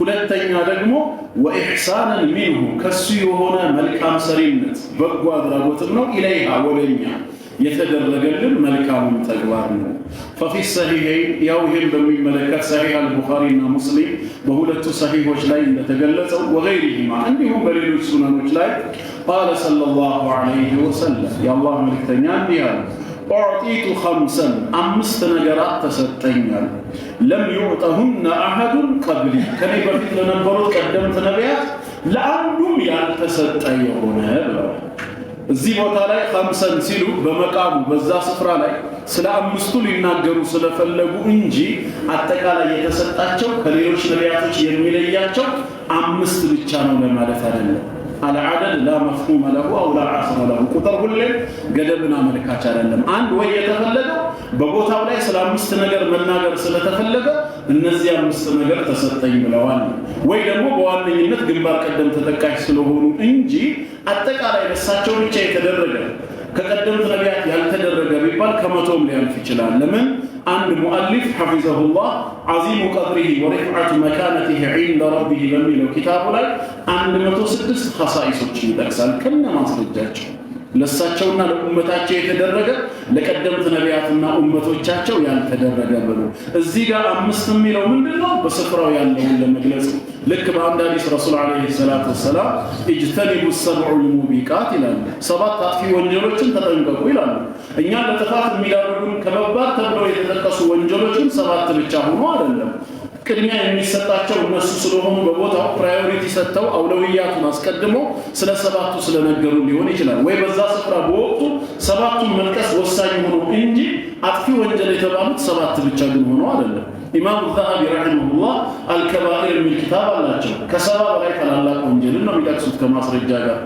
ሁለተኛ ደግሞ ወኢሕሳንን ሚንሁ ከሱ የሆነ መልካም ሰሪነት በጎ አድራጎትም ነው ኢለይሃ ወለኛ የተደረገልን መልካሙን ተግባር ነው። ففي الصحيحين ያው ይሄን በሚመለከት صحيح البخاري እና ሙስሊም በሁለቱ ሰሂሆች ላይ እንደተገለጸው ወገይሪሂማ እንዲሁም በሌሎች ሱናኖች ላይ قال صلى الله عليه وسلم የአላህ መልእክተኛ እንዲህ አሉ أعطيت خمسا أمست نجرات تستينال لم يعطهن أحد قبلي كان يبرد لنبرد قدمت نبيات لأنهم يالتستيون እዚህ ቦታ ላይ 50 ሲሉ በመቃሙ በዛ ስፍራ ላይ ስለ አምስቱ ሊናገሩ ስለፈለጉ እንጂ አጠቃላይ የተሰጣቸው ከሌሎች ነቢያቶች የሚለያቸው አምስት ብቻ ነው ለማለት አይደለም። العدد لا مفهوم له أو لا عصر له ቁጥር ሁሌ ገደብና መልካች አይደለም። አንድ ወይ የተፈለገው በቦታው ላይ ስለ አምስት ነገር መናገር ስለተፈለገ እነዚህ አምስት ነገር ተሰጠኝ ብለዋል ወይ ደግሞ በዋነኝነት ግንባር ቀደም ተጠቃሽ ስለሆኑ እንጂ አጠቃላይ ለሳቸው ብቻ የተደረገ ከቀደምት ነቢያት ያልተደረገ ቢባል ከመቶም ሊያልፍ ይችላል። ለምን አንድ ሙአሊፍ ሐፊዘሁላህ عظيم قدره ورفعة مكانته عند ربه በሚለው ኪታቡ ላይ 106 ኸሳኢሶችን ይጠቅሳል ከነ ማስረጃቸው ለሳቸውና ለኡመታቸው የተደረገ ለቀደምት ነቢያትና ኡመቶቻቸው ያልተደረገ ብሎ እዚህ ጋር አምስት የሚለው ምንድነው በስፍራው ያለውን ለመግለጽ ልክ በአንድ ሐዲስ ረሱል አለይሂ ሰላቱ ወሰለም እጅተኒቡ ሰብዑ ልሙቢቃት ይላሉ ሰባት አጥፊ ወንጀሎችን ተጠንቀቁ ይላሉ። እኛ ለጥፋት የሚዳርጉን ከመባል ተብለው የተጠቀሱ ወንጀሎችን ሰባት ብቻ ሆኖ አይደለም ቅድሚያ የሚሰጣቸው እነሱ ስለሆኑ በቦታው ፕራዮሪቲ ሰጥተው አውለውያቱን አስቀድመው ስለ ሰባቱ ስለነገሩ ሊሆን ይችላል ወይ በዛ ስፍራ በወቅቱ ሰባቱን መልቀስ ወሳኝ ሆኖ እንጂ አጥፊ ወንጀል የተባሉት ሰባት ብቻ ግን ሆኖ አይደለም። ኢማም الذهبي رحمه الله الكبائر من كتاب አላቸው ከሰባ በላይ ታላላቅ ወንጀልን ነው የሚጠቅሱት ከማስረጃ ጋር